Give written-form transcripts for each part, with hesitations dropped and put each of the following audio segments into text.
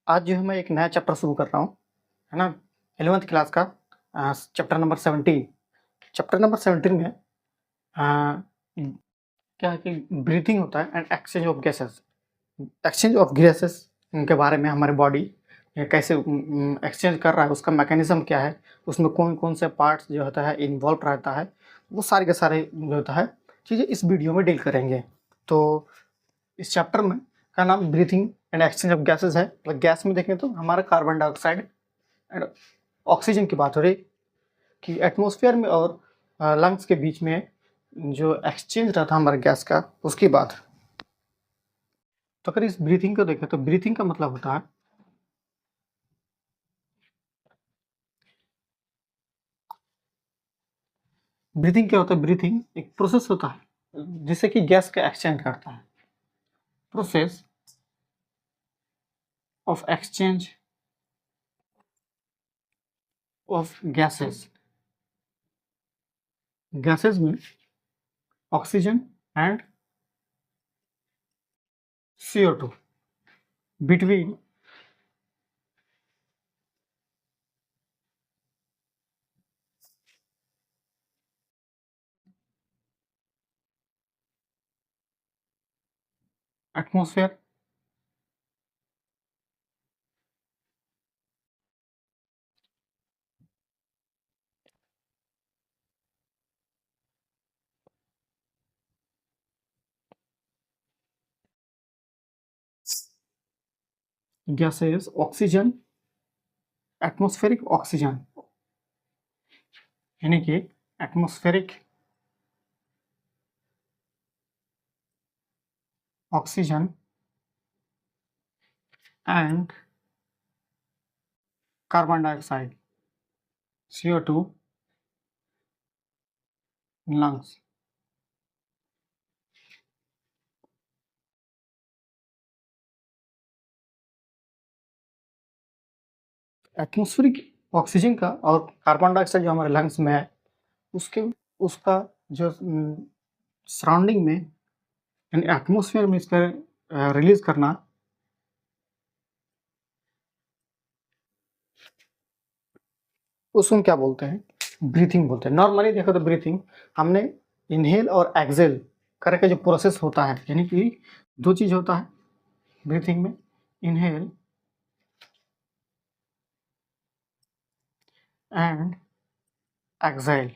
आज जो है मैं एक नया चैप्टर शुरू कर रहा हूँ, है ना? 11th क्लास का चैप्टर नंबर 17। चैप्टर नंबर 17 में क्या है कि ब्रीथिंग होता है and exchange of gases. Exchange of gases के बारे में हमारी बॉडी कैसे एक्सचेंज कर रहा है, उसका मैकेनिज़्म क्या है, उसमें कौन-कौन से पार्ट्स जो होता है इन्वॉल्व रहता है, वो सारे के सारे जो होता है चीज़ें इस वीडियो में डील करेंगे। तो इस चैप्टर में का नाम breathing and exchange of gases है। मतलब गैस में देखें तो हमारा कार्बन डाइऑक्साइड एंड ऑक्सीजन की बात हो रही कि एटमॉस्फेयर में और लंग्स के बीच में जो एक्सचेंज रहता है हमारे गैस का, उसकी बात। तो अगर इस ब्रीथिंग को देखें तो ब्रीथिंग का मतलब होता है ब्रीथिंग क्या होता है? ब्रीथिंग एक प्रोसेस होता है जिससे कि गैस का एक्सचेंज करता है। Process of exchange of gases. Gases में oxygen and CO2 between atmosphere gases oxygen atmospheric oxygen, यानी कि atmospheric oxygen and carbon dioxide CO2 lungs. Atmospheric oxygen का और कार्बन डाइऑक्साइड जो हमारे लंग्स में है, उसके उसका जो सराउंडिंग में यानी एटमॉस्फेयर में इसका रिलीज करना, उसको क्या बोलते हैं? ब्रीथिंग बोलते हैं। नॉर्मली देखो तो ब्रीथिंग हमने इनहेल और एक्सेल करके जो प्रोसेस होता है, यानी कि दो चीज होता है ब्रीथिंग में, inhale and exhale.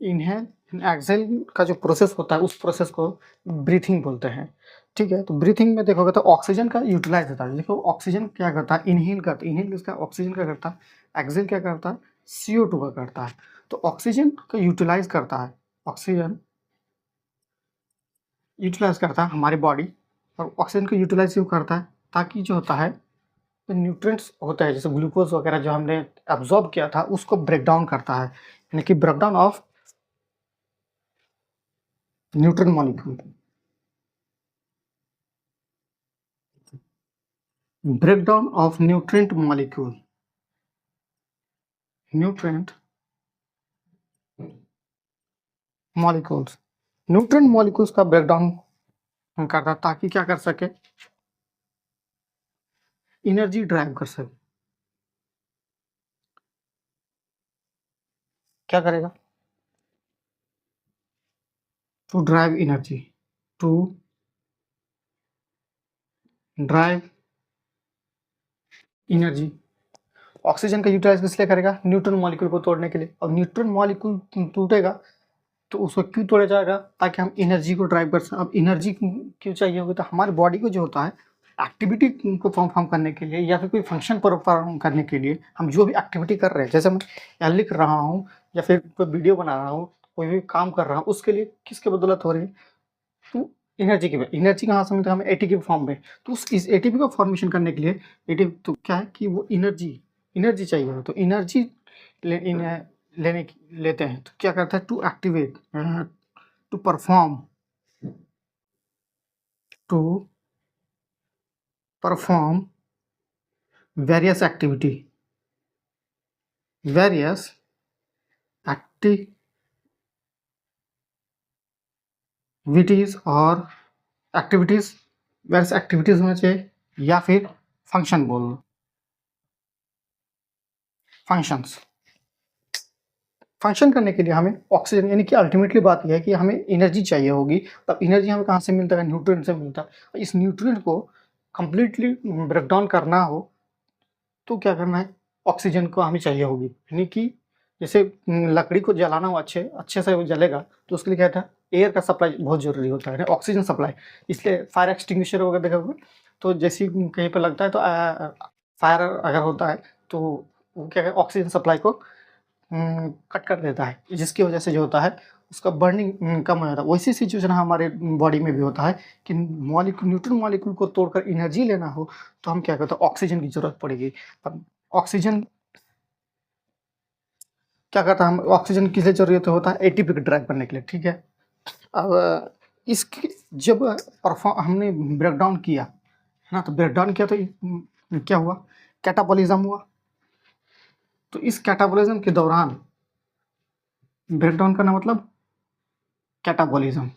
Inhale and exhale का जो प्रोसेस होता है उस प्रोसेस को ब्रीथिंग बोलते हैं। ठीक है, तो ब्रीथिंग में देखोगे तो ऑक्सीजन का यूटिलाइज होता है। देखो ऑक्सीजन क्या करता है? इनहेल करता है। इनहेल किसका? ऑक्सीजन का करता है। एक्सेल क्या करता है? CO2 का करता है। तो ऑक्सीजन का यूटिलाइज करता है, ऑक्सीजन यूटिलाइज करता है हमारी बॉडी। और ऑक्सीजन को यूटिलाइज क्यों करता है? ताकि जो होता है तो न्यूट्रिएंट्स होता है जैसे ग्लूकोज वगैरह जो हमने एब्जॉर्ब किया था उसको ब्रेक डाउन करता है, यानी कि break down of nutrient molecule. breakdown of nutrient molecule, nutrient molecules, nutrient molecules का ब्रेकडाउन करता है ताकि क्या कर सके? एनर्जी ड्राइव कर सके। क्या करेगा? To drive energy, to drive energy. Oxygen का यूटिलाइज किस लिए करेगा? न्यूट्रॉन मॉलिक्यूल को तोड़ने के लिए। और न्यूट्रॉन मॉलिक्यूल टूटेगा तो उसको क्यों तोड़ा जाएगा? ताकि हम एनर्जी को ड्राइव कर सकें। अब एनर्जी क्यों चाहिए होगी? तो हमारी बॉडी को जो होता है एक्टिविटी को परफॉर्म करने के लिए या फिर कोई फंक्शन परफॉर्म करने के लिए, हम जो भी एक्टिविटी कर रहे हैं, जैसे मैं यहाँ लिख रहा हूँ या फिर कोई वीडियो बना रहा हूँ, कोई भी काम कर रहा हूँ, उसके लिए किसकी बदौलत हो रही है? तो एनर्जी की। एनर्जी कहाँ से मिलता है हमें? ATP फॉर्म में। तो उस इस ATP को फॉर्मेशन करने के लिए ATP तो क्या है कि वो एनर्जी चाहिए। तो एनर्जी लेते हैं तो क्या करता है? To activate, to perform, to perform various activity, various activities और एक्टिविटीज, वेरियस एक्टिविटीज होना चाहिए या फिर फंक्शन बोल लो, फंक्शंस। फंक्शन करने के लिए हमें ऑक्सीजन, यानी कि अल्टीमेटली बात यह है कि हमें एनर्जी चाहिए होगी। तब एनर्जी हमें कहाँ से मिलता है? न्यूट्रिएंट से मिलता है। इस न्यूट्रिएंट को कंप्लीटली ब्रेक डाउन करना हो तो क्या करना है? ऑक्सीजन को हमें चाहिए होगी, यानी कि जैसे लकड़ी को जलाना हो अच्छे अच्छे से वो जलेगा तो उसके लिए क्या था? एयर का सप्लाई बहुत ज़रूरी होता है, ऑक्सीजन सप्लाई। इसलिए फायर एक्सटिंग्विशर वगैरह देखा होगा, तो जैसे ही कहीं पर लगता है तो फायर अगर होता है तो वो क्या है? ऑक्सीजन सप्लाई को कट कर देता है, जिसकी वजह से जो होता है उसका बर्निंग कम हो जाता है। वैसी सिचुएशन हमारे बॉडी में भी होता है कि मॉलिक्यूल, न्यूट्रॉन मॉलिक्यूल को तोड़कर एनर्जी लेना हो तो हम क्या करते हैं? ऑक्सीजन की ज़रूरत पड़ेगी। अब ऑक्सीजन क्या करता है? हम ऑक्सीजन किस लिए ज़रूरत होता है? एटीपी को ड्राइव करने के लिए, ठीक है। अब इसकी जब परफॉर्म हमने ब्रेक डाउन किया है ना, तो ब्रेक डाउन किया तो क्या हुआ? कैटाबॉलिज्म हुआ। तो इस कैटाबॉलिज्म के दौरान ब्रेक डाउन करना मतलब कैटाबॉलिज्म,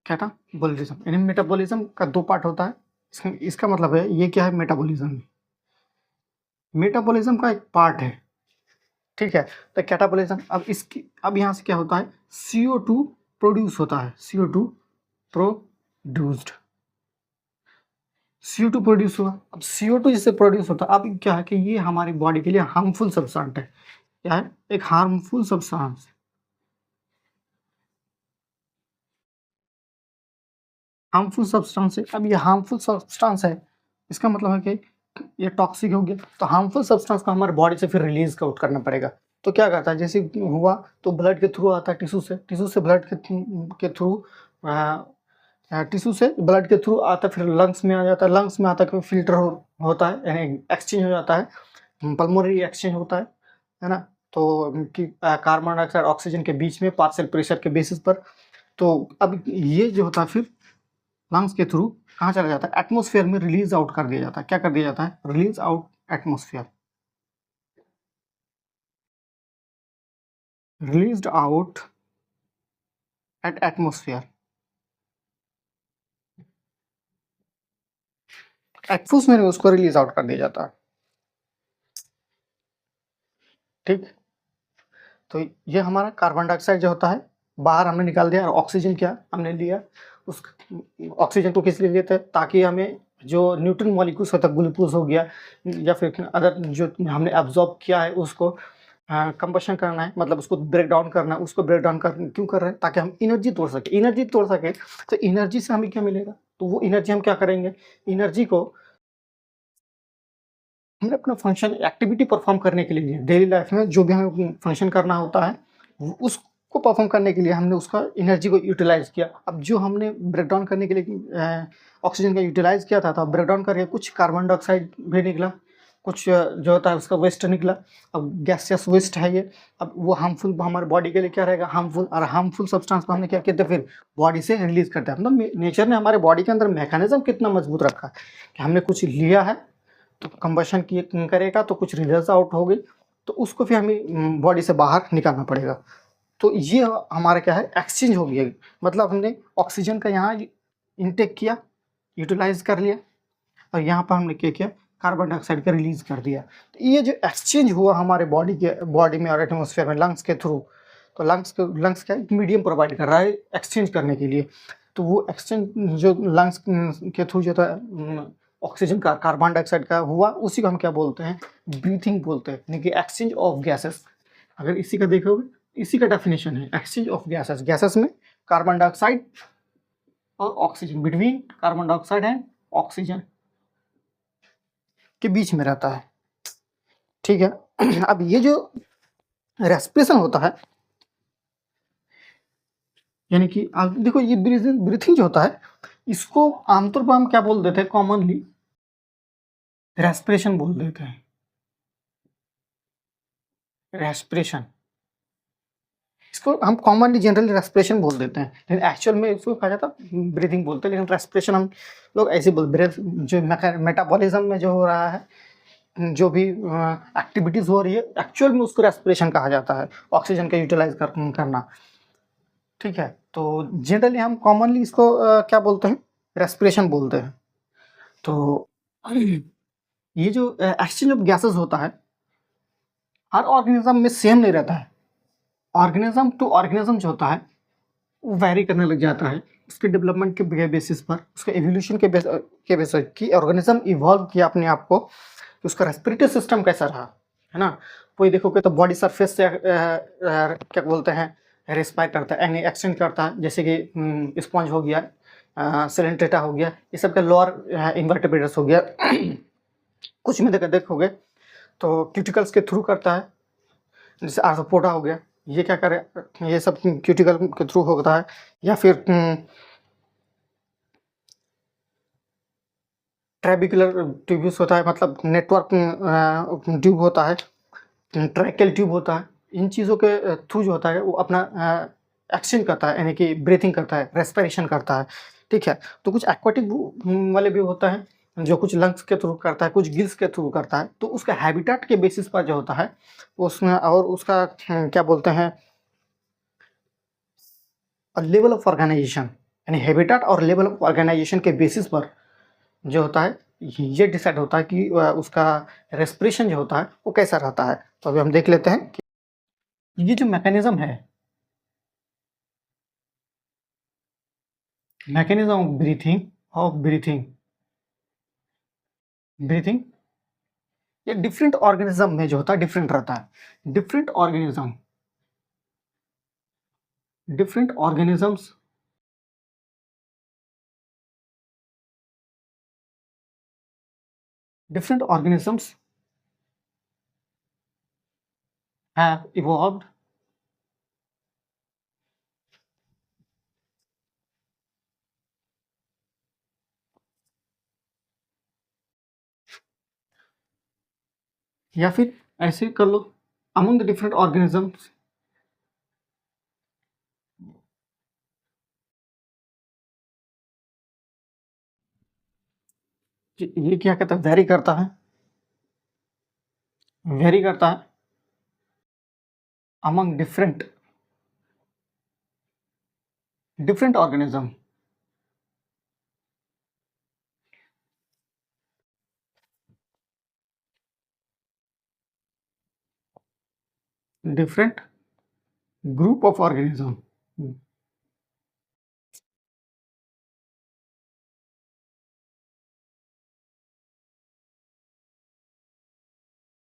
कैटाबॉलिज्म यानी मेटाबॉलिज्म का दो पार्ट होता है। इसका मतलब है ये क्या है? मेटाबॉलिज्म, मेटाबॉलिज्म का एक पार्ट है, ठीक है। तो कैटाबॉलिज्म, अब यहाँ से क्या होता है? CO2 प्रोड्यूस होता है, CO2 प्रोड्यूस्ड, CO2 प्रोड्यूस हुआ। अब CO2 जिससे प्रोड्यूस होता है, अब क्या है कि ये हमारी बॉडी के लिए हार्मफुल सब्सटेंस है। क्या है? एक हार्मफुल सब्सटेंस, हार्मफुल सब्सटेंस है। अब ये हार्मफुल सब्सटेंस है, इसका मतलब है कि ये टॉक्सिक हो गया, तो हार्मफुल सब्सटेंस को हमारे बॉडी से फिर रिलीज आउट करना पड़ेगा। तो क्या करता है? जैसे हुआ तो ब्लड के थ्रू आता है, टिश्यू से ब्लड के थ्रू, टिश्यू से ब्लड के थ्रू आता है, फिर लंग्स में आ जाता है, लंग्स में आता है, फिल्टर होता है, यानी एक्सचेंज हो जाता है, पल्मोनरी एक्सचेंज होता है ना। तो कि कार्बन डाइऑक्साइड ऑक्सीजन के बीच में पार्शियल प्रेशर के बेसिस पर। तो अब ये जो होता है फिर लंग्स के थ्रू कहाँ चला जाता है? एटमॉस्फेयर में रिलीज आउट कर दिया जाता है। क्या कर दिया जाता है? Release out atmosphere, released out at atmosphere, atmosphere में उसको रिलीज आउट कर दिया जाता है, ठीक। तो ये हमारा कार्बन डाइऑक्साइड जो होता है बाहर हमने निकाल दिया, और ऑक्सीजन क्या हमने लिया? उस ऑक्सीजन को किस लिए लेते हैं? ताकि हमें जो न्यूट्रन मॉलिक्यूल्स होता है, ग्लूकोज हो गया या फिर अदर जो हमने एब्जॉर्ब किया है उसको कंबशन करना है, मतलब उसको ब्रेक डाउन करना है। उसको ब्रेक डाउन कर क्यों कर रहे हैं? ताकि हम एनर्जी तोड़ सके, एनर्जी तोड़ सके तो एनर्जी से हमें क्या मिलेगा? तो वो एनर्जी हम क्या करेंगे? एनर्जी को हमने अपना फंक्शन एक्टिविटी परफॉर्म करने के लिए, डेली लाइफ में जो भी हमें फंक्शन करना होता है उसको परफॉर्म करने के लिए हमने उसका एनर्जी को यूटिलाइज किया। अब जो हमने ब्रेक डाउन करने के लिए ऑक्सीजन का यूटिलाइज किया था, तो ब्रेक डाउन करके कुछ कार्बन डाइऑक्साइड भी निकला, कुछ जो होता है उसका वेस्ट निकला। अब गैसियस वेस्ट है ये। अब वो हार्मफुल हमारे बॉडी के लिए क्या रहेगा? हार्मफुल। और हार्मफुल सब्सटेंस को हमने क्या कहते हैं? फिर बॉडी से रिलीज करते हैं। मतलब नेचर ने हमारे बॉडी के अंदर मैकेनिज्म कितना मजबूत रखा है कि हमने कुछ लिया है तो कंबशन करेगा तो कुछ रिजल्ट आउट होगी, तो उसको फिर हमें बॉडी से बाहर निकालना पड़ेगा। तो ये हमारा क्या है? एक्सचेंज हो गया। मतलब हमने ऑक्सीजन का यहाँ इनटेक किया, यूटिलाइज कर लिया, और यहाँ पर हमने क्या किया? कार्बन डाइऑक्साइड का रिलीज कर दिया। तो ये जो एक्सचेंज हुआ हमारे बॉडी में और एटमॉस्फेयर में लंग्स के थ्रू, तो लंग्स क्या मीडियम प्रोवाइड कर रहा है एक्सचेंज करने के लिए। तो वो एक्सचेंज जो लंग्स के थ्रू जो था ऑक्सीजन का कार्बन डाइऑक्साइड का हुआ, उसी को हम क्या बोलते हैं? ब्रीथिंग बोलते हैं, यानी कि एक्सचेंज ऑफ गैसेस। अगर इसी का देखोगे, इसी का डेफिनेशन है एक्सचेंज ऑफ गैसेस। गैसेस में कार्बन डाइऑक्साइड और oxygen, between carbon dioxide and oxygen के बीच में रहता है, ठीक है। अब ये जो रेस्पिरेशन होता है, यानी कि आप देखो ये ब्रीथिंग जो होता है, इसको आमतौर पर हम क्या बोल देते हैं? कॉमनली रेस्पिरेशन बोल देते हैं, रेस्पिरेशन। इसको हम कॉमनली जनरली रेस्पिरेशन बोल देते हैं, लेकिन एक्चुअल में इसको कहा जाता है ब्रीथिंग बोलते हैं। लेकिन रेस्पिरेशन हम लोग ऐसे बोलते हैं। जो मेटाबॉलिज्म में जो हो रहा है, जो भी एक्टिविटीज़ हो रही है, एक्चुअल में उसको रेस्पिरेशन कहा जाता है, ऑक्सीजन का यूटिलाइज करना, ठीक है। तो जनरली हम कॉमनली इसको क्या बोलते हैं? रेस्पिरेशन बोलते हैं। तो ये जो एक्सचेंज ऑफ गैसेस होता है, हर ऑर्गेनिज्म में सेम नहीं रहता है। ऑर्गेनिज्म टू ऑर्गेनिज्म जो होता है वो वैरी करने लग जाता है उसके डेवलपमेंट के बेसिस पर, उसके एवोल्यूशन के बेसिस कि ऑर्गेनिज्म इवॉल्व किया अपने आप को, कि उसका रेस्पिरेटरी सिस्टम कैसा रहा, है ना। कोई देखोगे तो बॉडी सरफेस से क्या बोलते हैं, रेस्पायर करता है यानी एक्सटेंड करता है, जैसे कि स्पॉन्ज हो गया, सिलेंट्रेटा हो गया, ये सब का लोअर इन्वर्टेब्रेट्स हो गया। कुछ में देखोगे तो क्यूटिकल्स के थ्रू करता है, जैसे आर्थ्रोपोडा हो गया, ये क्या करे, ये सब क्यूटिकल के थ्रू होता है। या फिर ट्रेबिकुलर ट्यूब्यूस होता है, मतलब नेटवर्क ट्यूब होता है, ट्रैकेल ट्यूब होता है। इन चीज़ों के थ्रू जो होता है वो अपना एक्सचेंज करता है, यानी कि ब्रीथिंग करता है, रेस्पिरेशन करता है, ठीक है। तो कुछ एक्वाटिक वाले भी होता है जो कुछ लंग्स के थ्रू करता है, कुछ गिल्स के थ्रू करता है। तो उसका हैबिटेट के बेसिस पर जो होता है उसमें, और उसका क्या बोलते हैं, लेवल ऑफ ऑर्गेनाइजेशन, यानी हैबिटेट और लेवल ऑफ ऑर्गेनाइजेशन के बेसिस पर जो होता है ये डिसाइड होता है कि उसका रेस्पिरेशन जो होता है वो कैसा रहता है। तो अभी हम देख लेते हैं कि ये जो मैकेनिज्म है, मैकेनिज्म ऑफ ब्रीथिंग ब्रीथिंग, ये डिफरेंट ऑर्गेनिज्म में जो होता है डिफरेंट रहता है। Different organisms different organisms have evolved या फिर ऐसे कर लो, among the different organisms ये क्या कहता है, वेरी करता है among different organism, different group of organism,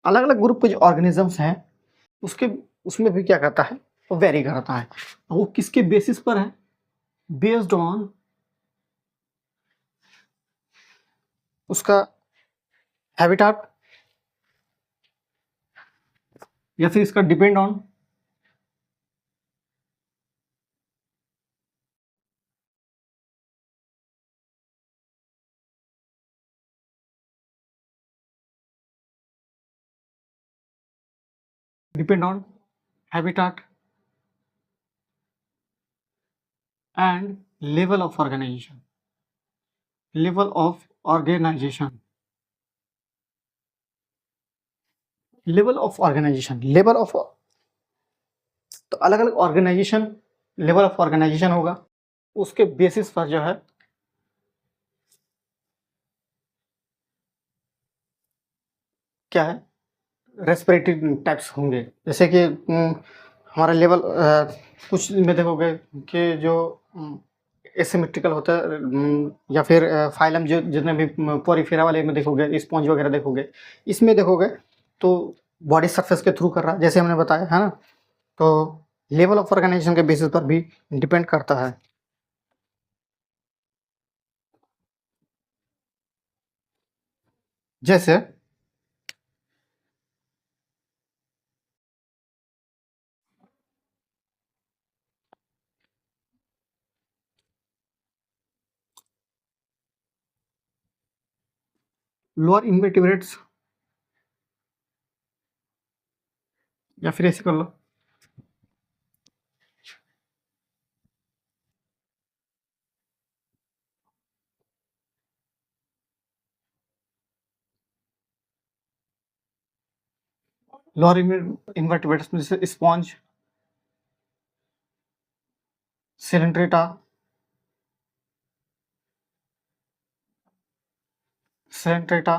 अलग अलग ग्रुप के जो ऑर्गेनिजम्स हैं उसके उसमें भी क्या करता है, वो वेरी करता है। वो किसके बेसिस पर है, बेस्ड ऑन उसका हैबिटाट, या फिर इसका depend on habitat and level of organisation, level of organisation level of organisation level of तो अलग अलग ऑर्गेनाइजेशन, लेवल ऑफ ऑर्गेनाइजेशन होगा, उसके बेसिस पर जो है क्या है, रेस्पिरेटरी टाइप्स होंगे। जैसे कि हमारा लेवल कुछ में देखोगे कि जो एसिमेट्रिकल होता है, या फिर फाइलम जो जितने भी पोरिफेरा वाले में देखोगे, स्पॉन्ज वगैरह देखोगे, इसमें देखोगे तो बॉडी सरफेस के थ्रू कर रहा है, जैसे हमने बताया है ना। तो लेवल ऑफ ऑर्गेनाइजेशन के बेसिस पर भी डिपेंड करता है। जैसे लोअर इन्वर्टिब्रेट्स, या फिर ऐसे कर लो, लोअर इन्वर्टिब्रेट्स में जैसे स्पॉन्ज, सिलेंट्रेटा, सेंट्रेटा,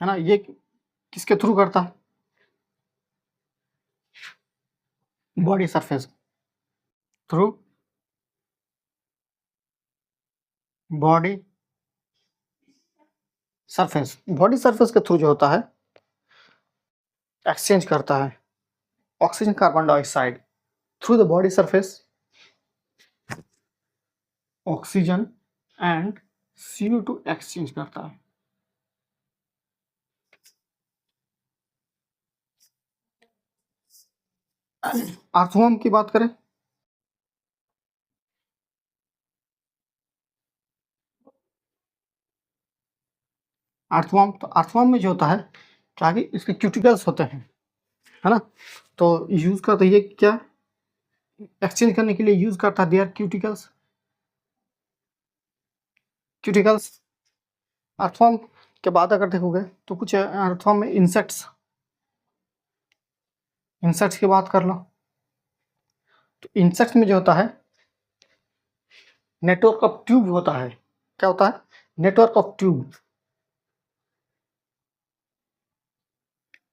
है ना, ये किसके थ्रू करता है? Body surface through, body surface, body surface के थ्रू जो होता है एक्सचेंज करता है oxygen carbon dioxide through the body surface, oxygen and CO2 exchange करता है। अर्थवर्म की बात करें, अर्थवर्म, तो अर्थवर्म में जो होता है क्या कि इसके क्यूटिकल्स होते हैं, है ना, तो यूज करता है ये क्या, एक्सचेंज करने के लिए यूज करता है देयर क्यूटिकल्स, क्यूटिकल्स। अर्थवर्म के बाद अगर देखोगे तो कुछ अर्थवर्म में इंसेक्ट्स, इंसेक्ट्स की बात कर लो, तो इंसेक्ट्स में जो होता है नेटवर्क ऑफ ट्यूब होता है, क्या होता है, network of tube,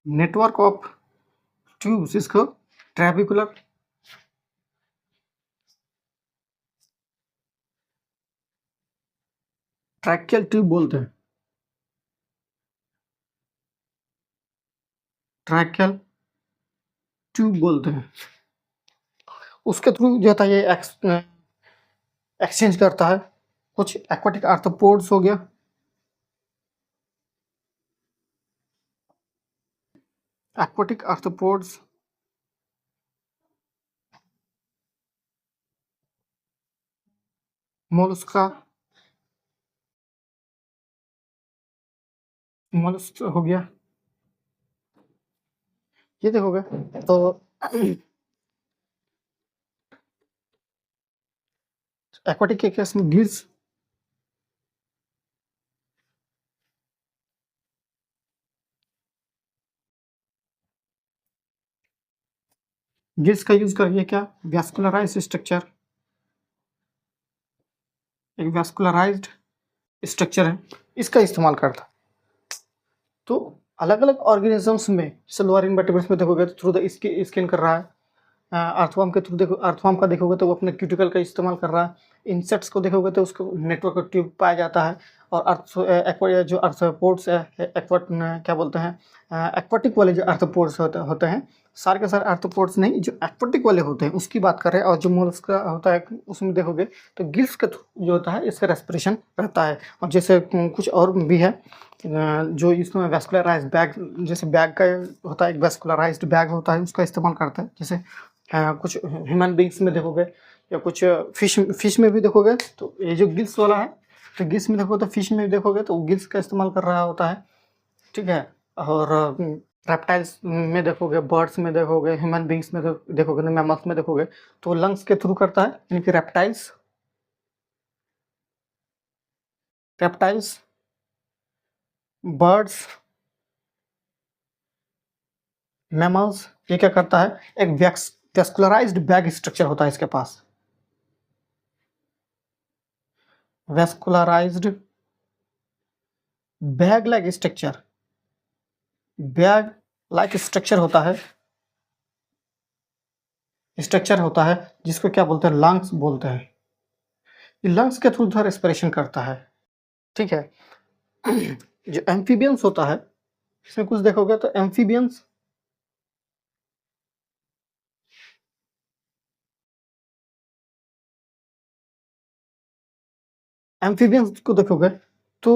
network of tubes, इसको ट्रैबिकुलर, ट्रैकियल ट्यूब बोलते हैं, ट्रैकियल ट्यूब बोलते हैं, उसके थ्रू जो होता है ये एक्सचेंज करता है। कुछ एक्वाटिक आर्थ्रोपोड्स हो गया, एक्वाटिक आर्थ्रोपोड्स, मोलस्का, मोलस्क हो गया, ये देखोगे तो एक्वाटिक के केस में गिल्स, गिल्स का यूज करिए क्या, वैस्कुलराइज्ड स्ट्रक्चर, एक वैस्कुलराइज्ड स्ट्रक्चर है, इसका इस्तेमाल करता। तो अलग अलग ऑर्गेनिजम्स में जैसे लोअर इनवर्टेब्रेट्स में देखोगे तो थ्रू द स्किन कर रहा है, अर्थवर्म के थ्रू देखो, अर्थवर्म का देखोगे तो वो अपने क्यूटिकल का इस्तेमाल कर रहा है, इंसेक्ट्स को देखोगे तो उसको नेटवर्क ट्यूब पाया जाता है, और जो अर्थ्रोपोड्स है, क्या बोलते हैं, एक्वाटिक वाले जो अर्थ्रोपोड्स होते हैं, सारे के सारे अर्थ्रोपोड्स नहीं, जो एक्वाटिक वाले होते हैं उसकी बात कर रहे हैं, और जो मोलस्क का होता है उसमें देखोगे तो गिल्स के थ्रू जो होता है इसका रेस्पिरेशन रहता है। और जैसे कुछ और भी है जो इसमें वैस्कुलराइज्ड बैग, जैसे बैग का होता है, एक वैस्कुलराइज्ड बैग होता है, उसका इस्तेमाल करता है, जैसे कुछ ह्यूमन बींग्स में देखोगे या कुछ फिश में भी देखोगे, तो ये जो गिल्स वाला है, तो गिल्स में देखोगे तो फिश में भी देखोगे तो गिल्स का इस्तेमाल कर रहा होता है, ठीक है। और रेप्टाइल्स में देखोगे, बर्ड्स में देखोगे, ह्यूमन बींग्स में देखोगे, मैमल्स में देखोगे तो लंग्स के थ्रू करता है, यानी कि रेप्टाइल्स, रेप्टाइल्स, बर्ड्स, मैमल्स, ये क्या करता है, एक वैस्कुलराइज्ड बैग स्ट्रक्चर होता है इसके पास, vascularised bag like structure, bag like structure होता है जिसको क्या बोलते हैं, लंग्स बोलते हैं, ये लंग्स के थ्रू जो रेस्पिरेशन करता है, ठीक है। जो एम्फीबियंस होता है इसमें कुछ देखोगे तो एम्फीबियंस, एम्फीबियंस को देखोगे तो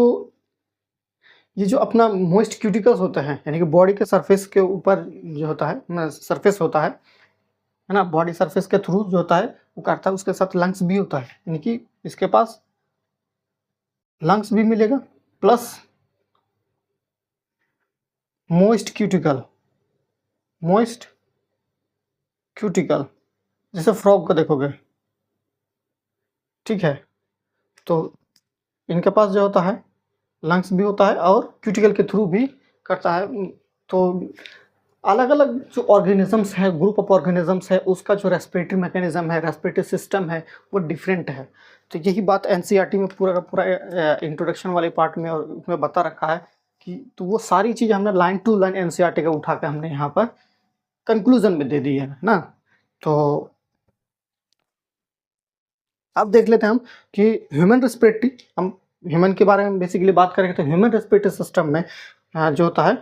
ये जो अपना मोइस्ट क्यूटिकल्स होते हैं, यानी कि बॉडी के सरफेस के ऊपर जो होता है, सरफेस होता है ना, बॉडी सरफेस के थ्रू जो होता है वो करता है, उसके साथ लंग्स भी होता है, यानी कि इसके पास लंग्स भी मिलेगा plus moist cuticle, moist cuticle, जैसे फ्रॉग को देखोगे, ठीक है, तो इनके पास जो होता है लंग्स भी होता है और क्यूटिकल के थ्रू भी करता है। तो अलग अलग जो ऑर्गेनिजम्स है, ग्रुप ऑफ ऑर्गेनिजम्स है, उसका जो रेस्पिरेटरी मैकेनिज्म है, रेस्पिरेटरी सिस्टम है, वो डिफरेंट है। तो यही बात एनसीईआरटी में पूरा का पूरा इंट्रोडक्शन वाले पार्ट में और उसमें बता रखा है कि तो वो सारी चीज़ हमने लाइन टू लाइन एनसीईआरटी का उठा के हमने यहाँ पर कंक्लूजन में दे दी है ना। तो अब देख लेते हैं हम कि ह्यूमन रेस्पिरेटरी, हम ह्यूमन के बारे में बेसिकली बात करेंगे तो ह्यूमन रेस्पिरेटरी सिस्टम में जो होता है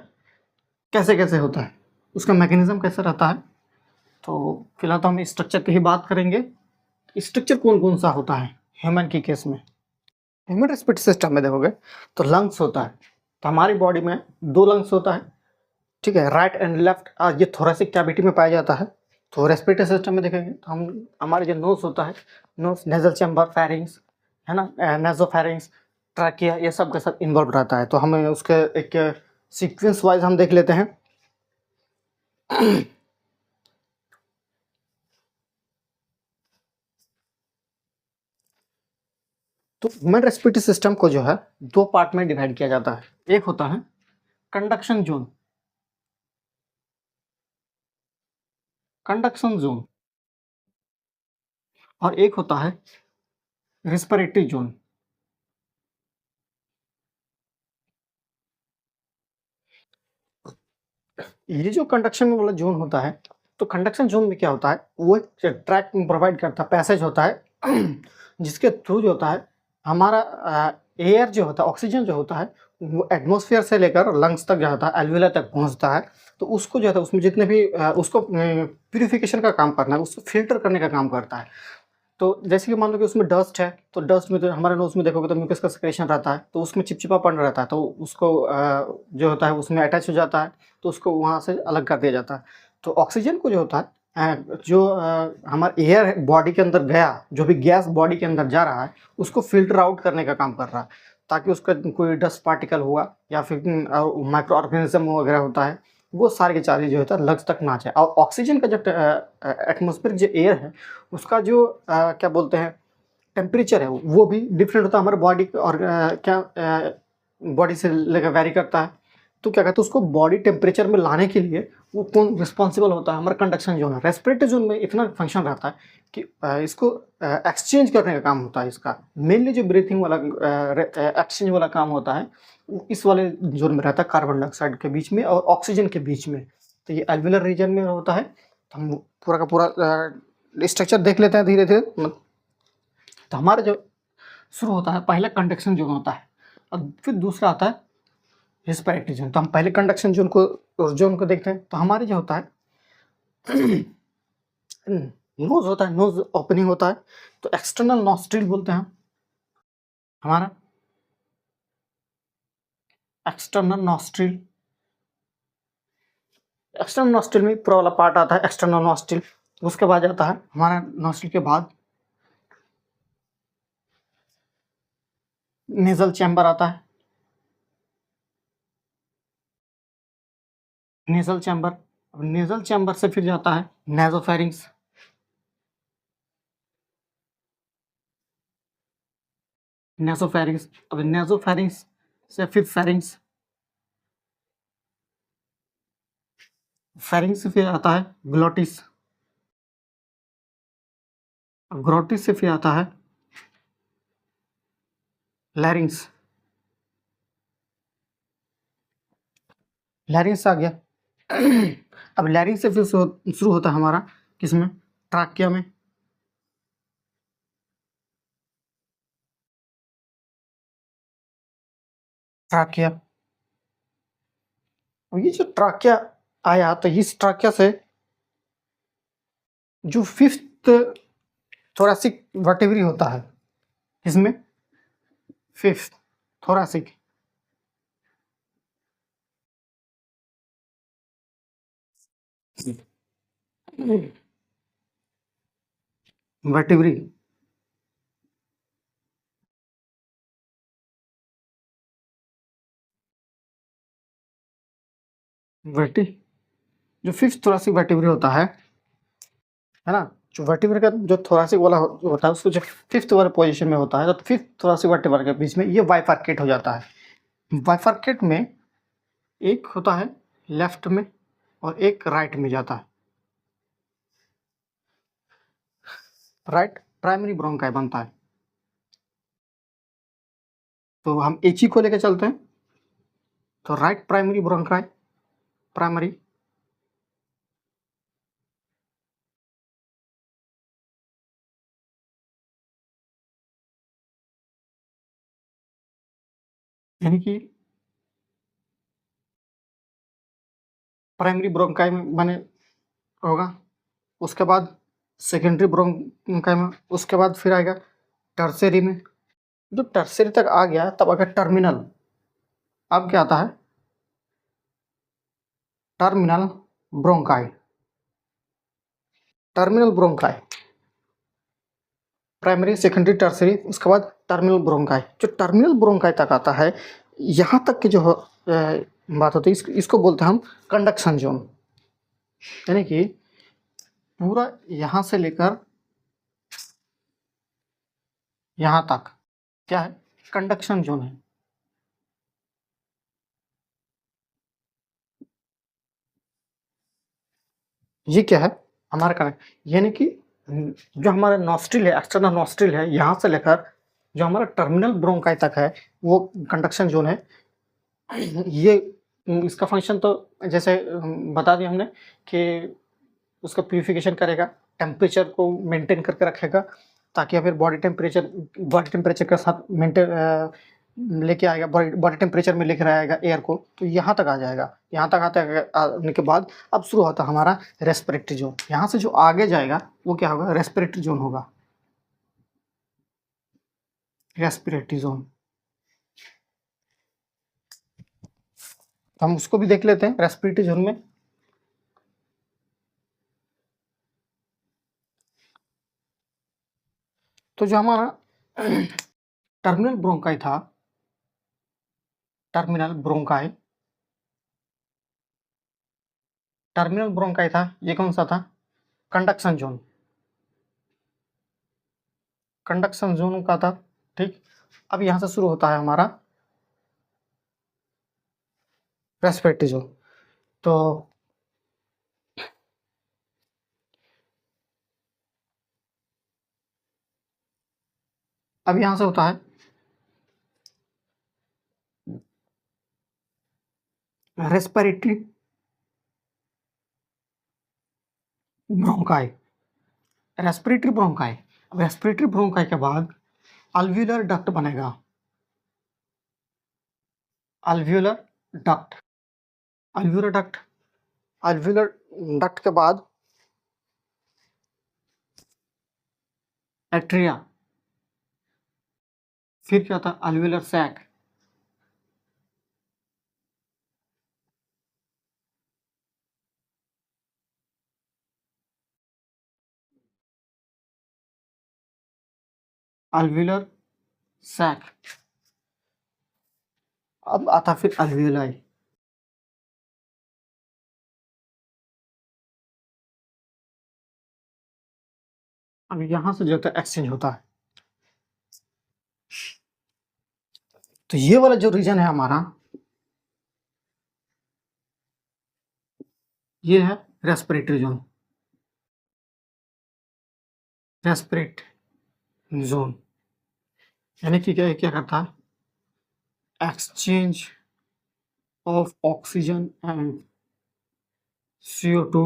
कैसे कैसे होता है, उसका मैकेनिज्म कैसे रहता है। तो फिलहाल तो हम स्ट्रक्चर की ही बात करेंगे। स्ट्रक्चर कौन कौन सा होता है ह्यूमन की केस में। ह्यूमन रेस्पिरेटरी सिस्टम में देखोगे तो लंग्स होता है। तो हमारी बॉडी में 2 लंग्स होता है, ठीक है, राइट एंड लेफ्ट। ये थोरेसिक कैविटी में पाया जाता है। तो रेस्पिरेटरी सिस्टम में देखेंगे तो हम हमारे जो नोज होता है, नोज, नेजल चैम्बर, फेरिंग्स है ना, नेजोफेरिंग्स, ट्रैकिया, ये सब का सब इन्वॉल्व रहता है। तो हमें उसके एक सीक्वेंस वाइज हम देख लेते हैं। तो ह्यूमन रेस्पिरेटरी सिस्टम को जो है 2 पार्ट में डिवाइड किया जाता है। एक होता है कंडक्शन जोन, कंडक्शन जोन, और एक होता है रेस्पिरेटरी जोन। ये जो कंडक्शन में वाला जोन होता है, तो कंडक्शन जोन में क्या होता है, वो एक ट्रैक प्रोवाइड करता है, पैसेज होता है जिसके थ्रू जो होता है हमारा एयर जो होता है, ऑक्सीजन जो होता है, वो एटमॉस्फेयर से लेकर लंग्स तक जाता है, एल्वियोला तक पहुंचता है। तो उसको जो है उसमें जितने भी उसको प्यूरिफिकेशन का काम करना है, उसको फिल्टर करने का काम करता है। तो जैसे कि मान लो कि उसमें डस्ट है, तो डस्ट में तो हमारे नोज में देखोगे तो म्यूकस का सिक्रेशन रहता है, तो उसमें चिपचिपापन रहता है, तो उसको जो होता है उसमें अटैच हो जाता है, तो उसको वहाँ से अलग कर दिया जाता है। तो ऑक्सीजन को जो होता है जो हमारा एयर बॉडी के अंदर गया, जो भी गैस बॉडी के अंदर जा रहा है, उसको फिल्टर आउट करने का काम कर रहा है, ताकि उसका कोई डस्ट पार्टिकल हुआ या फिर माइक्रो ऑर्गेनिज्म वगैरह होता है, वो सारे के सारे जो होता है लंग्स तक ना जाए। और ऑक्सीजन का जो एटमॉस्फेरिक जो एयर है, उसका जो क्या बोलते हैं टेम्परेचर है, वो भी डिफरेंट होता है हमारे बॉडी और क्या बॉडी से लेकर वेरी करता है। तो क्या कहते हैं उसको बॉडी टेम्परेचर में लाने के लिए वो कौन रिस्पॉन्सिबल होता है, हमारा कंडक्शन जोन है। रेस्पिरेटरी जोन में इतना फंक्शन रहता है कि इसको एक्सचेंज करने का काम होता है। इसका मेनली जो ब्रीथिंग वाला एक्सचेंज वाला काम होता है, वो इस वाले जोन में रहता है, कार्बन डाइऑक्साइड के बीच में और ऑक्सीजन के बीच में। तो ये एल्वियोलर रीजन में होता है। तो हम पूरा का पूरा स्ट्रक्चर देख लेते हैं धीरे धीरे। तो हमारा जो शुरू होता है, पहले कंडक्शन जोन होता है और फिर दूसरा आता है रेस्पिरेटरी जोन। तो हम पहले कंडक्शन जोन को देखते हैं। तो हमारे जो होता है नोज होता है, नोज ओपनिंग होता है, तो एक्सटर्नल नॉस्ट्रिल बोलते हैं हमारा एक्सटर्नल नॉस्ट्रिल। एक्सटर्नल नॉस्ट्रिल में पूरा वाला पार्ट आता है एक्सटर्नल नॉस्ट्रिल। उसके बाद आता है हमारा नॉस्ट्रिल के बाद नेजल चैम्बर आता है, नेजल चैम्बर। अब नेजल चैम्बर से फिर जाता है नेजोफेरिंग्स, नेजोफेरिंग्स। अब नेजोफेरिंग्स से फिर फेरिंग्स, फेरिंग्स से फिर आता है ग्लोटिस, ग्लोटिस से फिर आता है लैरिंग्स, लैरिंग्स आ गया। अब लैरिंग्स से फिर शुरू होता है हमारा किसमें, ट्राकिया में। ट्राकिया, ये जो ट्राकिया आया, तो इस ट्राकिया से जो फिफ्थ थोरैसिक वर्टेब्री होता है, इसमें फिफ्थ थोरैसिक वर्टेब्री, वर्टी जो फिफ्थ थोरैसिक वर्टेब्री होता है ना। जो वर्टिब्रे का जो थोरैसिक वाला होता है, उसको जो फिफ्थ वाले पोजीशन में होता है, तो फिफ्थ थोरैसिक वर्टेब्रा के बीच में ये बाइफर्केट हो जाता है। बाइफर्केट में एक होता है लेफ्ट में और एक राइट में जाता है। राइट प्राइमरी ब्रोंकाई बनता है। तो हम एक ही को लेकर चलते हैं। तो राइट प्राइमरी ब्रोंकाई, प्राइमरी, यानी कि प्राइमरी ब्रोंकाई में बने होगा। उसके बाद सेकेंडरी ब्रोंकाई में, उसके बाद फिर आएगा टर्सरी में। जब टर्सरी तक आ गया तब अगर टर्मिनल, अब क्या आता है, terminal bronchi. Terminal bronchi, primary secondary tertiary, उसके बाद टर्मिनल ब्रोंकाई। जो टर्मिनल ब्रोंकाई तक आता है, यहाँ तक की जो बात होती है, इसको बोलते हैं हम कंडक्शन जोन। यानी कि पूरा यहाँ से लेकर यहाँ तक क्या है, कंडक्शन जोन है। ये क्या है, हमारा कनेक्ट, यानी कि जो हमारा नॉस्ट्रिल है, एक्सटर्नल नॉस्ट्रिल है, यहाँ से लेकर जो हमारा टर्मिनल ब्रोंकाई तक है, वो कंडक्शन जोन है। ये इसका फंक्शन तो जैसे बता दिया हमने कि उसका प्यूरिफिकेशन करेगा, टेम्परेचर को मेंटेन करके रखेगा, ताकि फिर बॉडी टेम्परेचर के साथ मेंटेन लेके आएगा, बॉडी टेम्परेचर में लेकर आएगा एयर को। तो यहाँ तक आ जाएगा। यहाँ तक आने के बाद अब शुरू होता है हमारा रेस्पिरेटरी जोन। यहाँ से जो आगे जाएगा वो क्या होगा, रेस्पिरेटरी जोन होगा। रेस्पिरेटरी जोन हम उसको भी देख लेते हैं। रेस्पिरेटरी जोन में तो जो हमारा टर्मिनल ब्रोंकाई था, टर्मिनल ब्रोंकाई, टर्मिनल ब्रोंकाई था, ये कौन सा था, कंडक्शन जोन, कंडक्शन जोन का था। ठीक, अब यहाँ से शुरू होता है हमारा रेस्पिरेटरी जोन। तो अब यहाँ से होता है रेस्पिरेटरी ब्रोंकाई, रेस्पिरेटरी ब्रोंकाई। अब रेस्पिरेटरी ब्रोंकाई के बाद अल्वियोलर डक्ट बनेगा, alveolar duct, alveolar duct, alveolar duct के बाद एट्रिया, फिर क्या होता है, अल्वियोलर सैक, अल्वियोलर सैक, अब आता फिर अल्वियोलाई। अब यहाँ से जो होता है एक्सचेंज होता है। तो ये वाला जो रीजन है हमारा, ये है रेस्पिरेटरी जोन, रेस्पिरेट जोन। यानी कि क्या क्या करता है, exchange of oxygen and CO2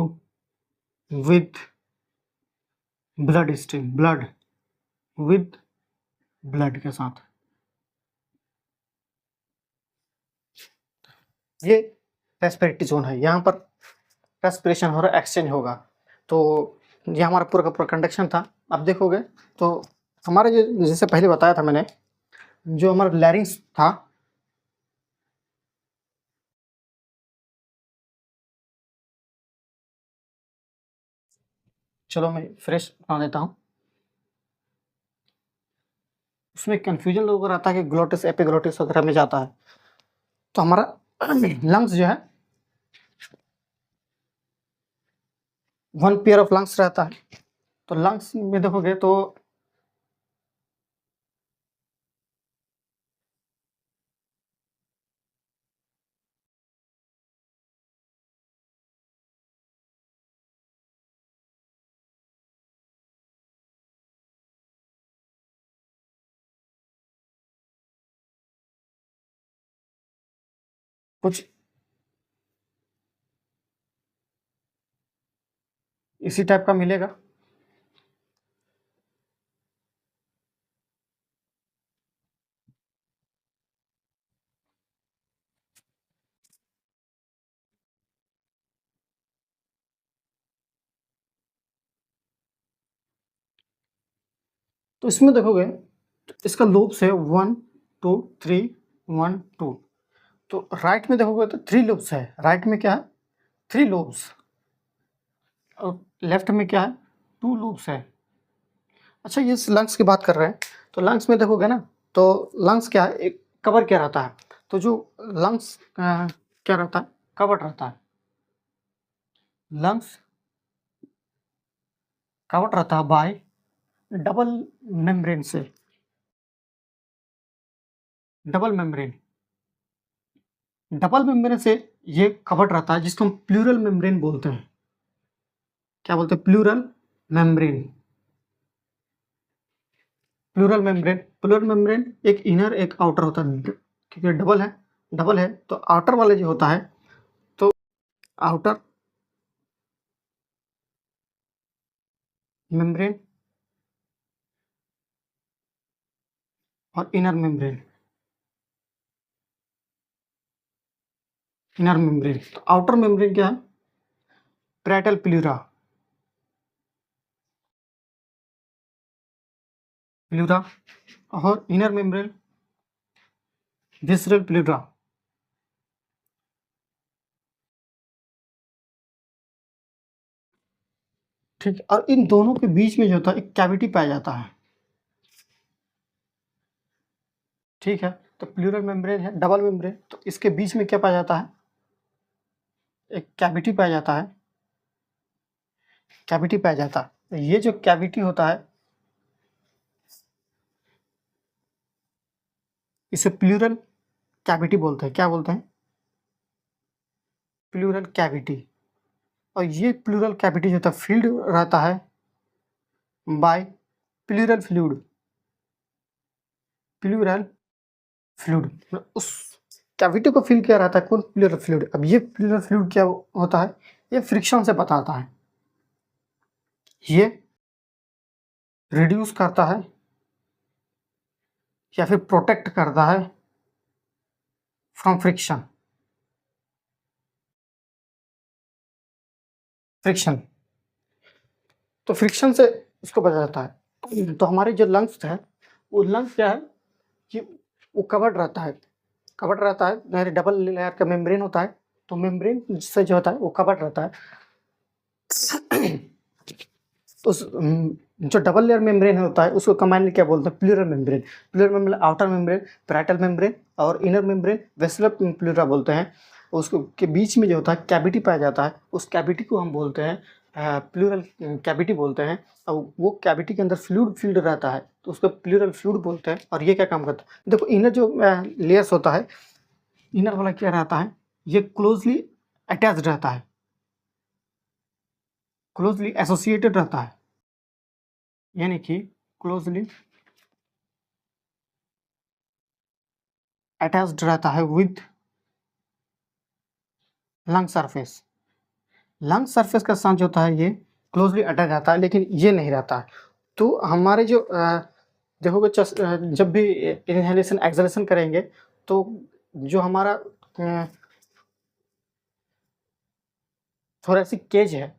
with blood stream, blood with blood के साथ। ये रेस्पिरेटरी जोन है, यहाँ पर रेस्पिरेशन हो रहा है, एक्सचेंज होगा। तो ये हमारा पूरा का पूरा कंडक्शन था। अब देखोगे तो हमारे जो, जैसे पहले बताया था मैंने, जो हमारा लैरिंग्स था, चलो मैं फ्रेश बना देता हूँ। उसमें कन्फ्यूजन लोगों को रहता है कि ग्लोटिस एपिग्लोटिस वगैरह में जाता है। तो हमारा लंग्स जो है, वन पेयर ऑफ लंग्स रहता है। तो लंग्स में देखोगे तो कुछ इसी टाइप का मिलेगा। तो इसमें देखोगे तो इसका लूप्स है 1 2 3 1 2। तो राइट में देखोगे तो 3 लूप्स है। राइट में क्या है? 3 लूप्स। और लेफ्ट में क्या है? 2 लूप्स है। अच्छा, ये लंग्स की बात कर रहे हैं तो लंग्स में देखोगे ना तो लंग्स क्या है, एक कवर क्या रहता है। तो जो लंग्स क्या रहता है, कवर्ड रहता है। लंग्स कवर्ड रहता है बाय डबल मेम्ब्रेन से। डबल मेम्ब्रेन, डबल मेम्ब्रेन से ये कवर्ड रहता है, जिसको हम प्लूरल मेम्ब्रेन बोलते हैं। क्या बोलते हैं? Pleural membrane. Pleural membrane, pleural membrane एक इनर एक आउटर होता है, क्योंकि डबल है तो आउटर वाले जो होता है तो आउटर मेम्ब्रेन और इनर मेम्ब्रेन। इनर मेम्ब्रेन तो आउटर मेम्ब्रेन क्या है? Parietal pleura, pleura. और इनर मेम्ब्रेन विसरल प्लूरा। ठीक है, और इन दोनों के बीच में जो होता है एक कैविटी पाया जाता है। ठीक है, तो प्लूरल मेम्ब्रेन है, डबल मेम्ब्रेन, तो इसके बीच में क्या पाया जाता है? एक कैविटी पाया जाता है। कैविटी पाया जाता है। तो ये जो कैविटी होता है इसे प्लूरल कैविटी बोलते हैं। क्या बोलते हैं? Pleural cavity. और ये प्लूरल कैविटी जो होता है फील्ड रहता है by pleural fluid. Pleural fluid उस कैविटी को फिल किया रहता है कौन? Pleural fluid. अब ये प्लूरल फ्लूइड क्या होता है? ये फ्रिक्शन से बताता है। ये रिड्यूस करता है या फिर प्रोटेक्ट करता है फ्रॉम फ्रिक्शन। फ्रिक्शन, तो फ्रिक्शन से उसको बचा जाता है। तो हमारे जो लंग्स है वो लंग्स क्या है कि वो कवर्ड रहता है। कवर्ड रहता है, मेरे डबल लेयर का मेम्ब्रेन होता है, तो मेम्ब्रेन से जो होता है वो कवर्ड रहता है। तो उस जो डबल लेयर मेम्ब्रेन होता है उसको कंबाइनली क्या बोलते हैं? Pleural membrane. Pleural membrane outer membrane, parietal membrane और इनर मेम्ब्रेन वेस्कुलर प्लूरा बोलते हैं। उसको के बीच में जो होता है कैविटी पाया जाता है, उस कैविटी को हम बोलते हैं प्लूरल कैविटी बोलते हैं। और वो कैविटी के अंदर फ्लूइड फील्ड रहता है तो उसको प्लूरल फ्लूइड बोलते हैं। और ये क्या काम करता है? देखो इनर जो लेयर्स होता है, इनर वाला क्या रहता है? ये क्लोजली अटैच्ड रहता है, क्लोजली एसोसिएटेड रहता है, यानी कि क्लोजली अटैच्ड रहता है with lung surface. Lung surface का साथ जो होता है ये क्लोजली अटैच रहता है, लेकिन ये नहीं रहता है। तो हमारे जो देखोगे जब भी इनहेलेशन एक्सहेलेशन करेंगे तो जो हमारा थोरेसिक केज है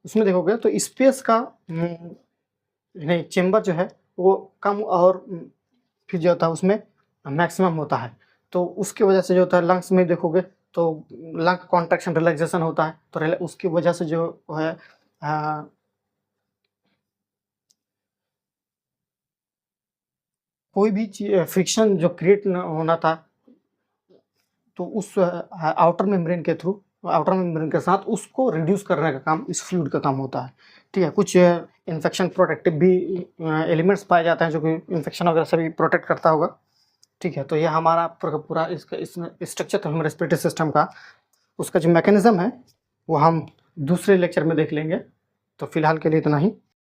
उसमें देखोगे तो स्पेस का नहीं चेम्बर जो है वो कम और फिर जो होता है उसमें मैक्सिमम होता है। तो उसकी वजह से जो होता है लंग्स में देखोगे तो लंग कॉन्ट्रैक्शन रिलैक्सेशन होता है, तो उसकी वजह से जो है आ, कोई भी फ्रिक्शन जो क्रिएट होना था तो उस आउटर मेम्ब्रेन के थ्रू, आउटर मेम्ब्रेन के साथ उसको रिड्यूस करने का काम इस फ्लूइड का काम होता है। ठीक है, कुछ इन्फेक्शन प्रोटेक्टिव भी एलिमेंट्स पाए जाते हैं जो कि इन्फेक्शन वगैरह से भी प्रोटेक्ट करता होगा। ठीक है, तो ये हमारा पूरा इसका इसमें स्ट्रक्चर था ह्यूमन रेस्पिरेटरी सिस्टम का। उसका जो मैकेनिज्म है वो हम दूसरे लेक्चर में देख लेंगे। तो फिलहाल के लिए इतना ही।